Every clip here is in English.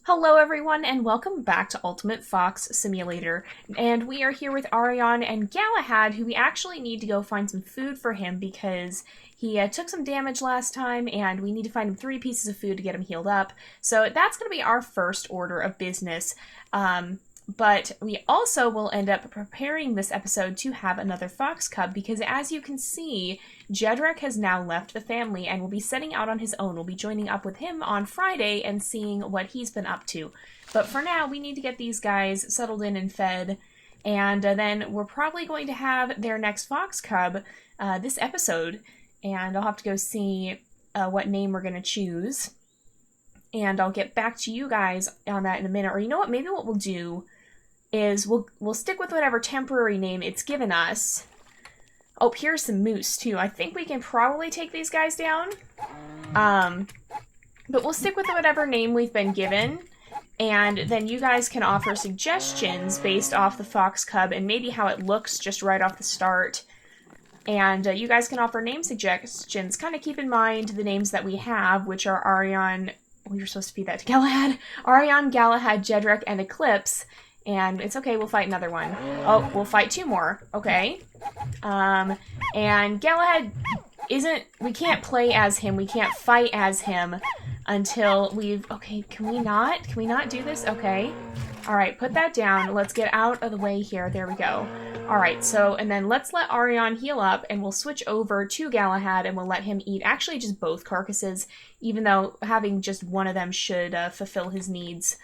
Hello everyone and welcome back to Ultimate Fox Simulator. And we are here with Auryon and Galahad, who we actually need to go find some food for him because he took some damage last time and we need to find him 3 pieces of food to get him healed up. So that's going to be our first order of business. But we also will end up preparing this episode to have another fox cub because, as you can see, Jedrick has now left the family and will be setting out on his own. We'll be joining up with him on Friday and seeing what he's been up to. But for now, we need to get these guys settled in and fed, and then we're probably going to have their next fox cub this episode, and I'll have to go see what name we're going to choose. And I'll get back to you guys on that in a minute. Or you know what? Maybe what we'll do is we'll stick with whatever temporary name it's given us. Oh, here's some moose too. I think we can probably take these guys down. But we'll stick with whatever name we've been given. And then you guys can offer suggestions based off the fox cub and maybe how it looks just right off the start. And you guys can offer name suggestions. Kind of keep in mind the names that we have, which are Auryon. We were supposed to feed that to Galahad. Auryon, Galahad, Jedrick, and Eclipse. And it's okay, we'll fight another one. Oh, we'll fight 2 more. Okay. And Galahad we can't play as him, we can't fight as him until we've, okay, can we not do this? Okay. Alright, put that down. Let's get out of the way here. There we go. Alright, so, and then let's let Auryon heal up, and we'll switch over to Galahad, and we'll let him eat actually just both carcasses, even though having just one of them should fulfill his needs.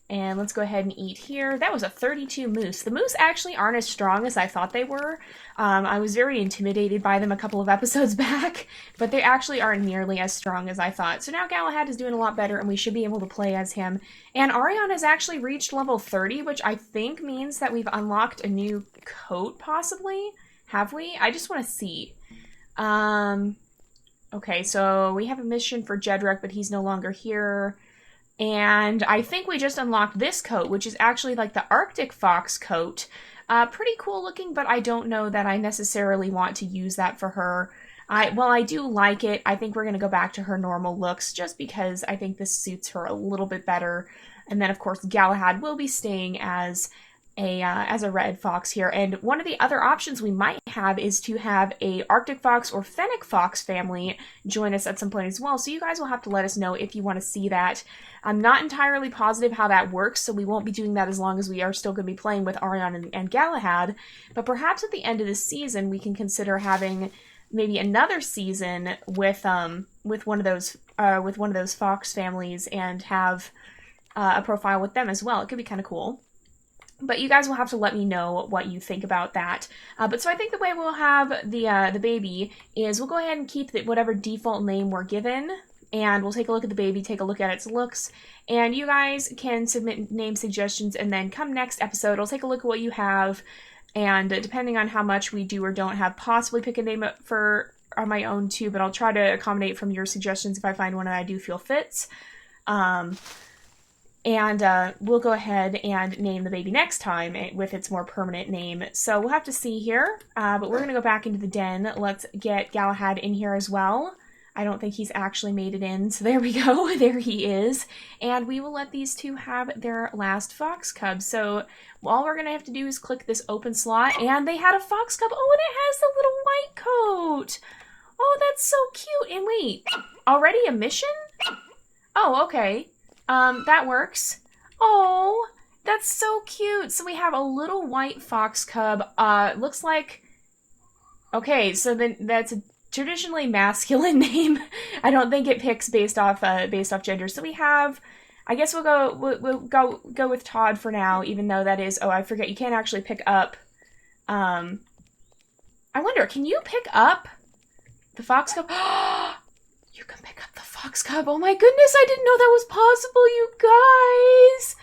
And let's go ahead and eat here. That was a 32 moose. The moose actually aren't as strong as I thought they were. I was very intimidated by them a couple of episodes back, but they actually aren't nearly as strong as I thought. So now Galahad is doing a lot better, and we should be able to play as him. And Auryon has actually reached level 30, which I think means that we've unlocked a new coat, possibly? Have we? I just want to see. Okay, so we have a mission for Jedrick, but he's no longer here. And I think we just unlocked this coat, which is actually like the Arctic Fox coat. Pretty cool looking, but I don't know that I necessarily want to use that for her. While I do like it, I think we're going to go back to her normal looks just because I think this suits her a little bit better. And then, of course, Galahad will be staying as a red fox here. And one of the other options we might have is to have a Arctic Fox or Fennec Fox family join us at some point as well. So you guys will have to let us know if you want to see that. I'm not entirely positive how that works, so we won't be doing that as long as we are still going to be playing with Auryon and Galahad. But perhaps at the end of the season, we can consider having maybe another season with one of those fox families and have a profile with them as well. It could be kind of cool. But you guys will have to let me know what you think about that. But so I think the way we'll have the baby is we'll go ahead and keep whatever default name we're given, and we'll take a look at the baby, take a look at its looks, and you guys can submit name suggestions, and then come next episode, I'll take a look at what you have, and depending on how much we do or don't have, possibly pick a name for on my own too, but I'll try to accommodate from your suggestions if I find one that I do feel fits. And we'll go ahead and name the baby next time with its more permanent name. So we'll have to see here, but we're going to go back into the den. Let's get Galahad in here as well. I don't think he's actually made it in, so there we go. There he is. And we will let these 2 have their last fox cub. So all we're going to have to do is click this open slot, and they had a fox cub. Oh, and it has the little white coat. Oh, that's so cute. And wait, already a mission? Oh, okay. That works. Oh, that's so cute. So we have a little white fox cub. Looks like... Okay, so then that's a traditionally masculine name. I don't think it picks based off gender. So we have... I guess we'll go with Todd for now, even though that is... Oh, I forget, you can't actually pick up... I wonder, can you pick up the fox cub? You can pick up the fox cub. Oh my goodness, I didn't know that was possible, you guys.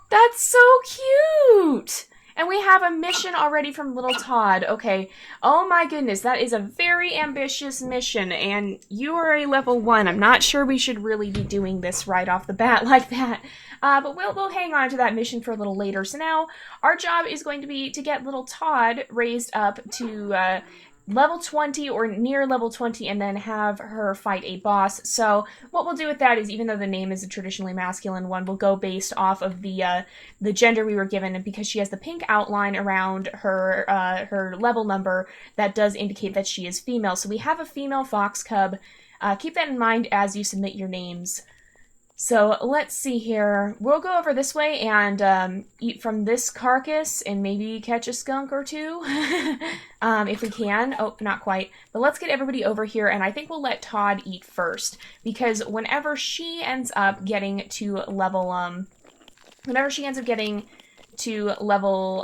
That's so cute. And we have a mission already from little Todd. Okay. Oh my goodness, that is a very ambitious mission, and you are a level 1. I'm not sure we should really be doing this right off the bat like that. But we'll hang on to that mission for a little later. So now our job is going to be to get little Todd raised up to level 20 or near level 20 and then have her fight a boss. So what we'll do with that is, even though the name is a traditionally masculine one, we'll go based off of the gender we were given, and because she has the pink outline around her her level number, that does indicate that she is female. So we have a female fox cub. Keep that in mind as you submit your names. So let's see here. We'll go over this way and eat from this carcass and maybe catch a skunk or two if we can. Oh, not quite. But let's get everybody over here, and I think we'll let Todd eat first, because whenever she ends up getting to level,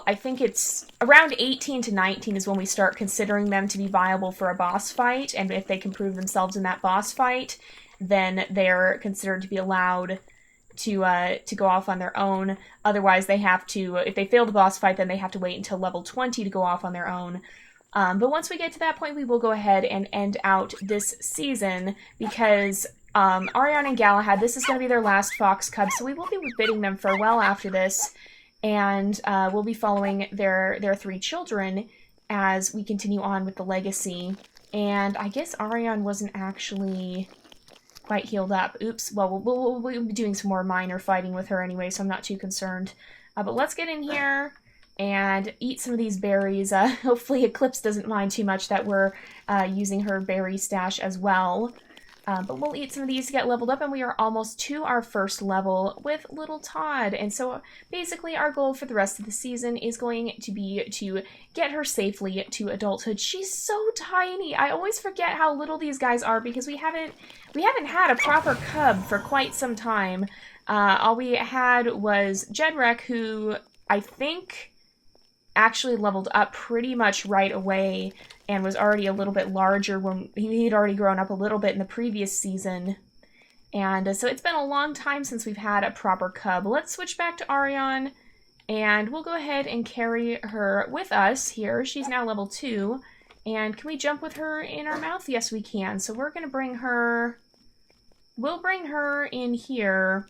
I think it's around 18 to 19 is when we start considering them to be viable for a boss fight, and if they can prove themselves in that boss fight, then they're considered to be allowed to go off on their own. Otherwise, they have to, if they fail the boss fight, then they have to wait until level 20 to go off on their own. But once we get to that point, we will go ahead and end out this season, because Auryon and Galahad, this is going to be their last fox cub, so we will be bidding them farewell after this, and we'll be following their 3 children as we continue on with the legacy. And I guess Auryon wasn't actually quite healed up. Oops. Well, we'll be doing some more minor fighting with her anyway, so I'm not too concerned. But let's get in here and eat some of these berries. Hopefully Eclipse doesn't mind too much that we're using her berry stash as well. But we'll eat some of these to get leveled up, and we are almost to our first level with little Todd. And so basically our goal for the rest of the season is going to be to get her safely to adulthood. She's so tiny. I always forget how little these guys are, because we haven't had a proper cub for quite some time. All we had was Jedrek, who I think actually leveled up pretty much right away and was already a little bit larger when he'd already grown up a little bit in the previous season. And so it's been a long time since we've had a proper cub. Let's switch back to Auryon, and we'll go ahead and carry her with us here. She's now level 2. And can we jump with her in our mouth? Yes, we can. So we're going to bring her... We'll bring her in here.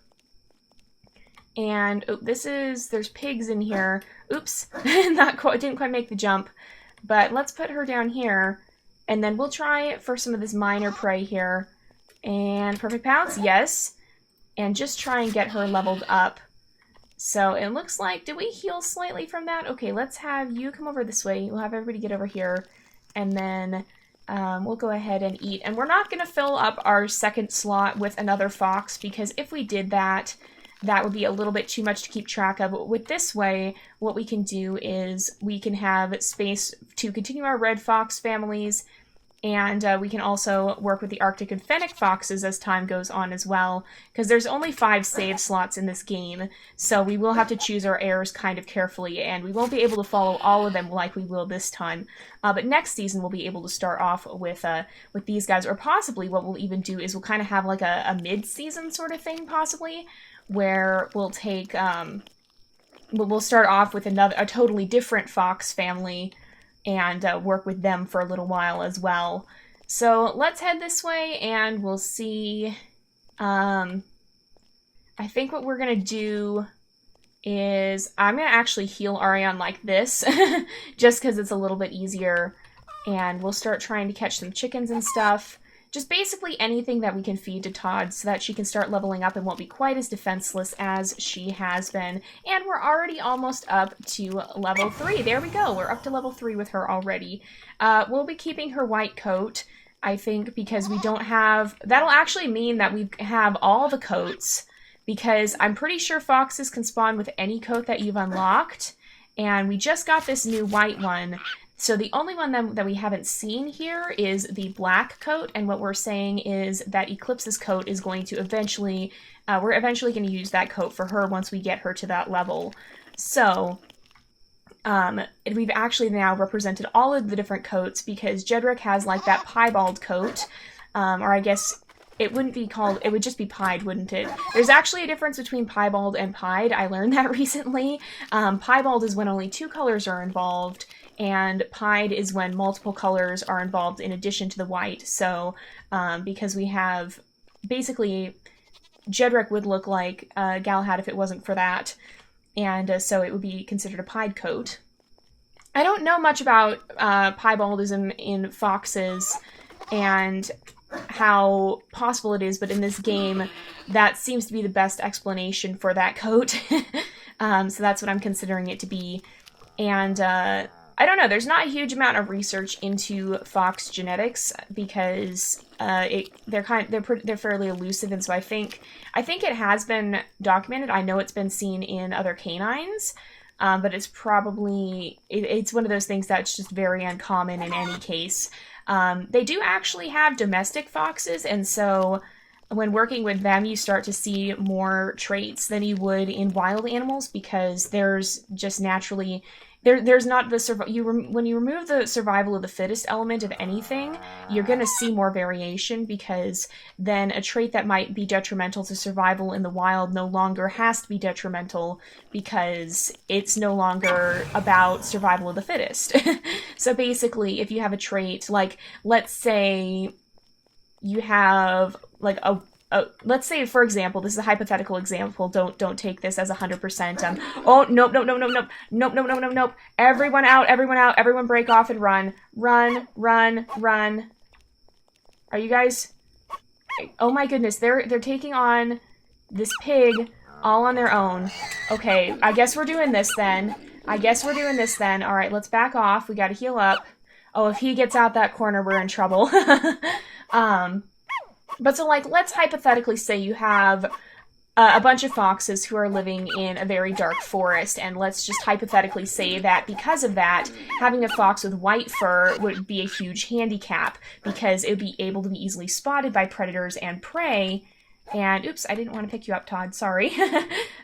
And oh, there's pigs in here. Oops, didn't quite make the jump. But let's put her down here, and then we'll try for some of this minor prey here. And perfect pounce, yes. And just try and get her leveled up. So it looks like, did we heal slightly from that? Okay, let's have you come over this way. We'll have everybody get over here, and then we'll go ahead and eat. And we're not going to fill up our second slot with another fox, because if we did that, that would be a little bit too much to keep track of. With this way, what we can do is we can have space to continue our red fox families, and we can also work with the Arctic and Fennec foxes as time goes on as well, because there's only 5 save slots in this game, so we will have to choose our heirs kind of carefully, and we won't be able to follow all of them like we will this time. But next season we'll be able to start off with these guys, or possibly what we'll even do is we'll kind of have like a mid-season sort of thing, possibly, where we'll take, we'll start off with a totally different fox family and work with them for a little while as well. So let's head this way and we'll see. I think what we're going to do is I'm going to actually heal Auryon like this, just because it's a little bit easier. And we'll start trying to catch some chickens and stuff. Just basically anything that we can feed to Todd so that she can start leveling up and won't be quite as defenseless as she has been. And we're already almost up to level 3. There we go. We're up to level 3 with her already. We'll be keeping her white coat, I think, because we don't have... That'll actually mean that we have all the coats, because I'm pretty sure foxes can spawn with any coat that you've unlocked. And we just got this new white one. So the only one that we haven't seen here is the black coat, and what we're saying is that Eclipse's coat is going to eventually, we're eventually going to use that coat for her once we get her to that level. So, we've actually now represented all of the different coats, because Jedrek has like that piebald coat, or I guess it wouldn't be called, it would just be pied, wouldn't it? There's actually a difference between piebald and pied. I learned that recently. Piebald is when only 2 colors are involved, and pied is when multiple colors are involved in addition to the white. So, because we have, basically, Jedrek would look like Galahad if it wasn't for that, and so it would be considered a pied coat. I don't know much about piebaldism in foxes and how possible it is, but in this game, that seems to be the best explanation for that coat. So that's what I'm considering it to be. And I don't know. There's not a huge amount of research into fox genetics because they're fairly elusive, and so I think it has been documented. I know it's been seen in other canines, but it's probably it's one of those things that's just very uncommon in any case. They do actually have domestic foxes, and so when working with them, you start to see more traits than you would in wild animals because there's just naturally there's not the when you remove the survival of the fittest element of anything, you're going to see more variation because then a trait that might be detrimental to survival in the wild no longer has to be detrimental because it's no longer about survival of the fittest. So basically, if you have a trait like, let's say you have like let's say, for example, this is a hypothetical example. Don't take this as 100%. Oh, nope. Everyone out, everyone break off and run. Run. Are you guys... Oh my goodness, they're taking on this pig all on their own. Okay, I guess we're doing this then. All right, let's back off. We gotta heal up. Oh, if he gets out that corner, we're in trouble. But so, like, let's hypothetically say you have a bunch of foxes who are living in a very dark forest, and let's just hypothetically say that because of that, having a fox with white fur would be a huge handicap because it would be able to be easily spotted by predators and prey. And, oops, I didn't want to pick you up, Todd, sorry.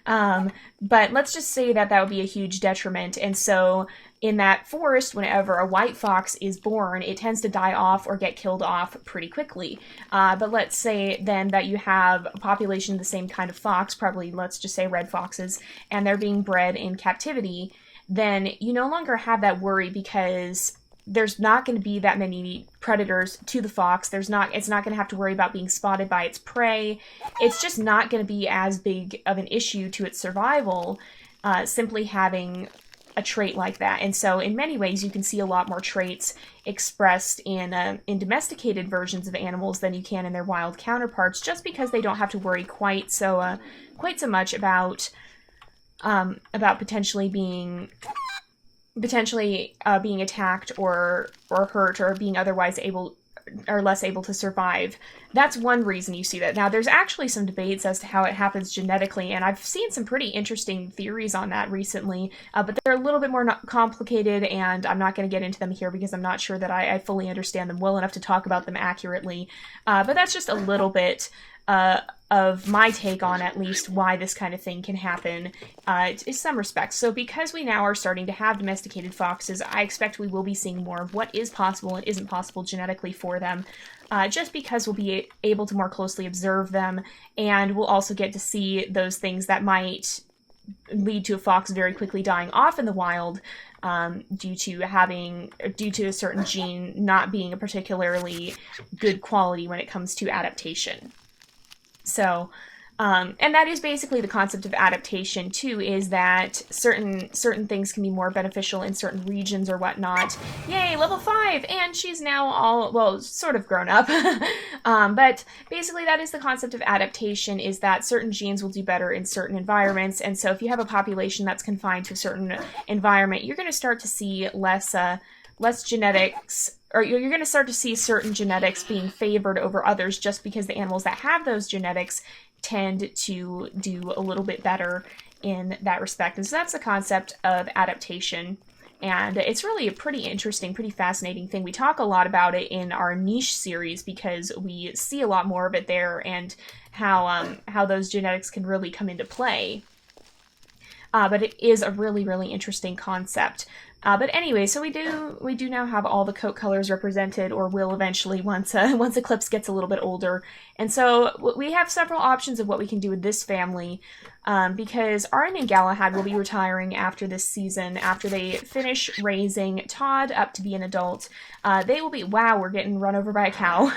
But let's just say that would be a huge detriment, and so in that forest, whenever a white fox is born, it tends to die off or get killed off pretty quickly. But let's say then that you have a population of the same kind of fox, probably let's just say red foxes, and they're being bred in captivity, then you no longer have that worry because there's not going to be that many predators to the fox. It's not going to have to worry about being spotted by its prey. It's just not going to be as big of an issue to its survival, simply having a trait like that. And so in many ways you can see a lot more traits expressed in domesticated versions of animals than you can in their wild counterparts, just because they don't have to worry quite so much about potentially being attacked or hurt or being otherwise less able to survive. That's one reason you see that. Now, there's actually some debates as to how it happens genetically, and I've seen some pretty interesting theories on that recently, but they're a little bit more complicated, and I'm not going to get into them here because I'm not sure that I fully understand them well enough to talk about them accurately. But that's just a little bit of my take on at least why this kind of thing can happen in some respects. So because we now are starting to have domesticated foxes, I expect we will be seeing more of what is possible and isn't possible genetically for them, just because we'll be able to more closely observe them, and we'll also get to see those things that might lead to a fox very quickly dying off in the wild, due to a certain gene not being a particularly good quality when it comes to adaptation. So, and that is basically the concept of adaptation too, is that certain things can be more beneficial in certain regions or whatnot. Yay, level 5! And she's now sort of grown up. But basically that is the concept of adaptation, is that certain genes will do better in certain environments, and so if you have a population that's confined to a certain environment, you're going to start to see less genetics, or you're going to start to see certain genetics being favored over others just because the animals that have those genetics tend to do a little bit better in that respect. And so that's the concept of adaptation. And it's really a pretty interesting, pretty fascinating thing. We talk a lot about it in our niche series because we see a lot more of it there, and how those genetics can really come into play. But it is a really, really interesting concept. But anyway, so we do now have all the coat colors represented, or will eventually once Eclipse gets a little bit older. And so we have several options of what we can do with this family, because Auryon and Galahad will be retiring after this season, after they finish raising Todd up to be an adult. They will be, wow, we're getting run over by a cow.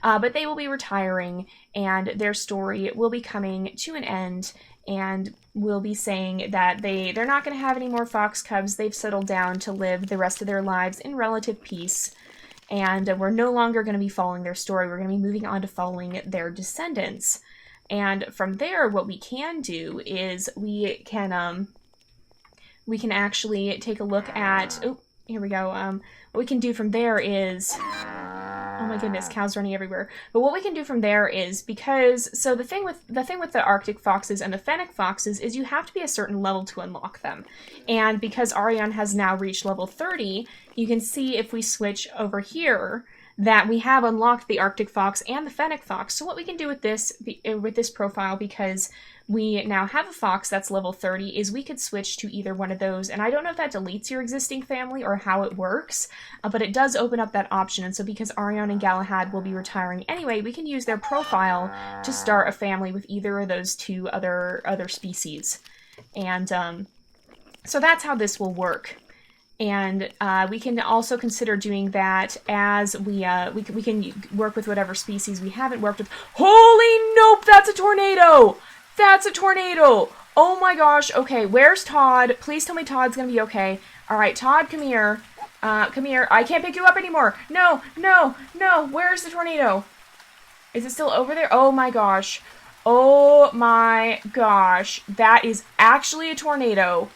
But they will be retiring, and their story will be coming to an end. and will be saying that they're not going to have any more fox cubs. They've settled down to live the rest of their lives in relative peace, and we're no longer going to be following their story. We're going to be moving on to following their descendants. And from there, what we can do is we can actually take a look at, oh, here we go. What we can do from there is, oh my goodness, cows running everywhere. But what we can do from there is, because, so the thing with the Arctic foxes and the fennec foxes is you have to be a certain level to unlock them. And because Auryon has now reached level 30, you can see if we switch over here that we have unlocked the Arctic fox and the fennec fox. So what we can do with this profile, because we now have a fox that's level 30, is we could switch to either one of those. And I don't know if that deletes your existing family or how it works, but it does open up that option. And so because Auryon and Galahad will be retiring anyway, we can use their profile to start a family with either of those two other species. And so that's how this will work. And we can also consider doing that as we can work with whatever species we haven't worked with. Holy nope, that's a tornado! That's a tornado! Oh my gosh, okay, where's Todd? Please tell me Todd's gonna be okay. Alright, Todd, come here. Come here. I can't pick you up anymore. No, no, no, where's the tornado? Is it still over there? Oh my gosh. Oh my gosh. That is actually a tornado.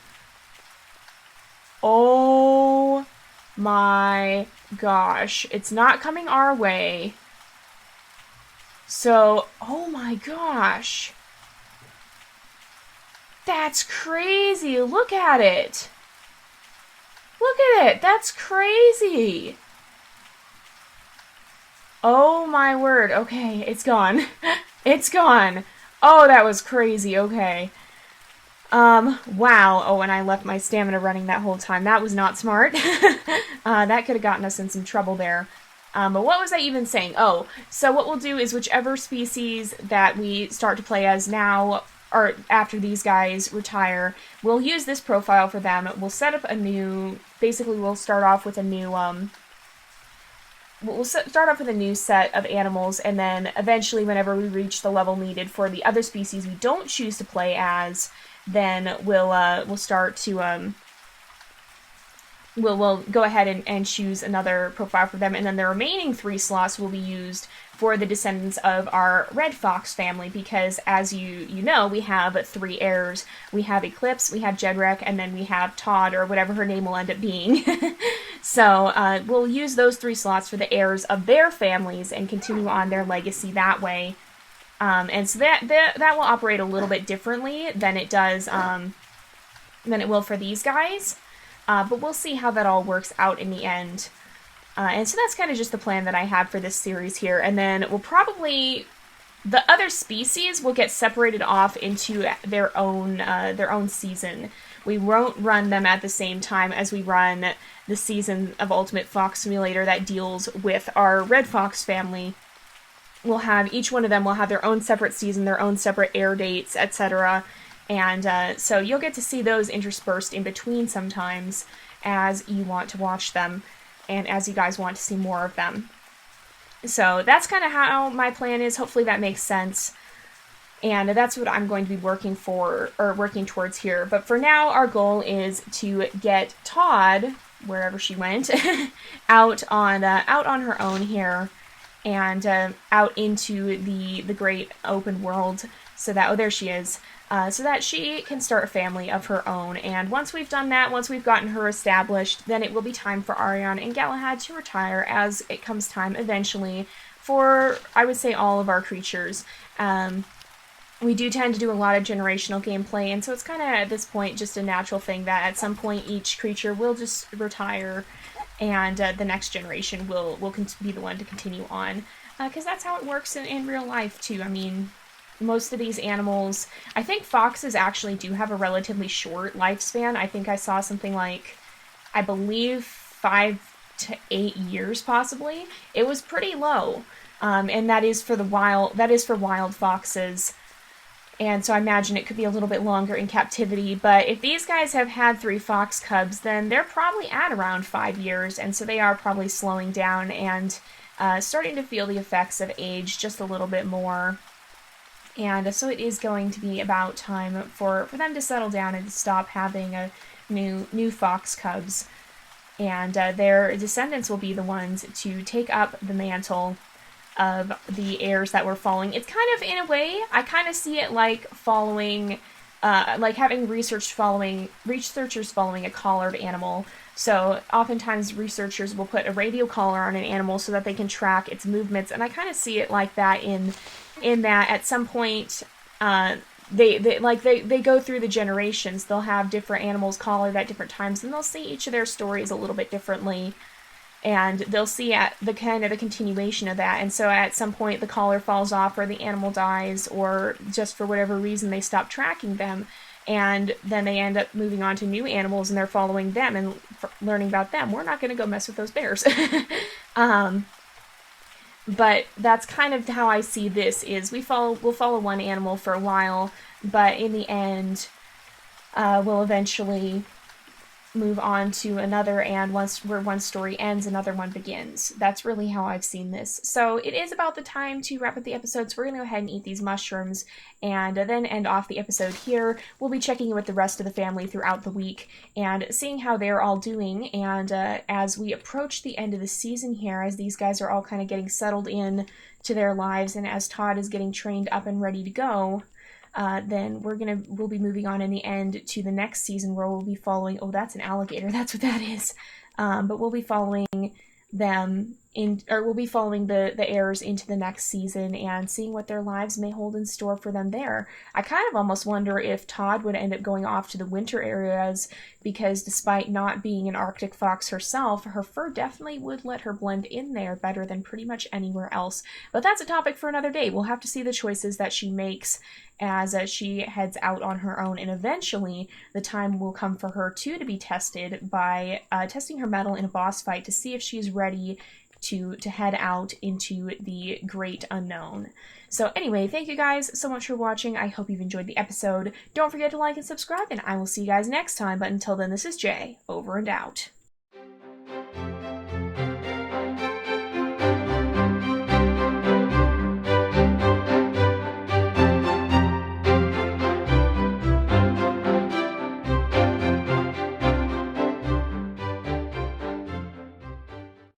Oh my gosh. It's not coming our way. So, oh my gosh. That's crazy. Look at it. Look at it. That's crazy. Oh my word. Okay, it's gone. It's gone. Oh, that was crazy. Okay. Wow. Oh, and I left my stamina running that whole time. That was not smart. That could have gotten us in some trouble there. But what was I even saying? Oh, so what we'll do is whichever species that we start to play as now, or after these guys retire, we'll use this profile for them. We'll set up a new, basically we'll start off with a new, start off with a new set of animals, and then eventually whenever we reach the level needed for the other species we don't choose to play as, then we'll start to, we'll go ahead and choose another profile for them, and then the remaining 3 slots will be used for the descendants of our red fox family, because as you know, we have 3 heirs. We have Eclipse, we have Jedrek, and then we have Todd, or whatever her name will end up being. So we'll use those 3 slots for the heirs of their families and continue on their legacy that way. And so that will operate a little bit differently than it does, than it will for these guys. But we'll see how that all works out in the end. And so that's kind of just the plan that I have for this series here. And then we'll probably, the other species will get separated off into their own season. We won't run them at the same time as we run the season of Ultimate Fox Simulator that deals with our red fox family. We'll have, each one of them will have their own separate season, their own separate air dates, etc. And so you'll get to see those interspersed in between sometimes as you want to watch them and as you guys want to see more of them. So that's kind of how my plan is. Hopefully that makes sense. And that's what I'm going to be working for, or working towards here. But for now, our goal is to get Todd, wherever she went, out on her own here, and out into the great open world, so that, oh, there she is, so that she can start a family of her own. And once we've done that, once we've gotten her established, then it will be time for Auryon and Galahad to retire, as it comes time eventually for, I would say, all of our creatures. We do tend to do a lot of generational gameplay, and so it's kind of, at this point, just a natural thing that at some point each creature will just retire, and the next generation will be the one to continue on. Because that's how it works in real life, too. I mean, most of these animals, I think foxes actually do have a relatively short lifespan. I think I saw something like, I believe, 5 to 8 years, possibly. It was pretty low, and that is for wild foxes. And so I imagine it could be a little bit longer in captivity. But if these guys have had 3 fox cubs, then they're probably at around 5 years. And so they are probably slowing down and starting to feel the effects of age just a little bit more. And so it is going to be about time for them to settle down and stop having a new fox cubs. And their descendants will be the ones to take up the mantle of the heirs that were following. It's kind of, in a way, I kind of see it like following, like having researchers following a collared animal. So oftentimes researchers will put a radio collar on an animal so that they can track its movements, and I kind of see it like that in that at some point, they go through the generations. They'll have different animals collared at different times, and they'll see each of their stories a little bit differently. And they'll see at the kind of the continuation of that. And so at some point the collar falls off, or the animal dies, or just for whatever reason they stop tracking them. And then they end up moving on to new animals, and they're following them and learning about them. We're not going to go mess with those bears. But that's kind of how I see this is we'll follow one animal for a while, but in the end, we'll eventually move on to another, and where one story ends, another one begins. That's really how I've seen this. So it is about the time to wrap up the episode, so we're going to go ahead and eat these mushrooms, and then end off the episode here. We'll be checking in with the rest of the family throughout the week, and seeing how they're all doing, and as we approach the end of the season here, as these guys are all kind of getting settled in to their lives, and as Todd is getting trained up and ready to go, then we'll be moving on in the end to the next season, where we'll be following, oh, that's an alligator, that's what that is. But we'll be following we'll be following the heirs into the next season and seeing what their lives may hold in store for them there. I kind of almost wonder if Todd would end up going off to the winter areas, because despite not being an Arctic fox herself, her fur definitely would let her blend in there better than pretty much anywhere else. But that's a topic for another day. We'll have to see the choices that she makes as she heads out on her own, and eventually the time will come for her too to be tested by testing her mettle in a boss fight to see if she's ready to head out into the great unknown. So anyway, thank you guys so much for watching. I hope you've enjoyed the episode. Don't forget to like and subscribe, and I will see you guys next time. But until then, this is Jay, over and out.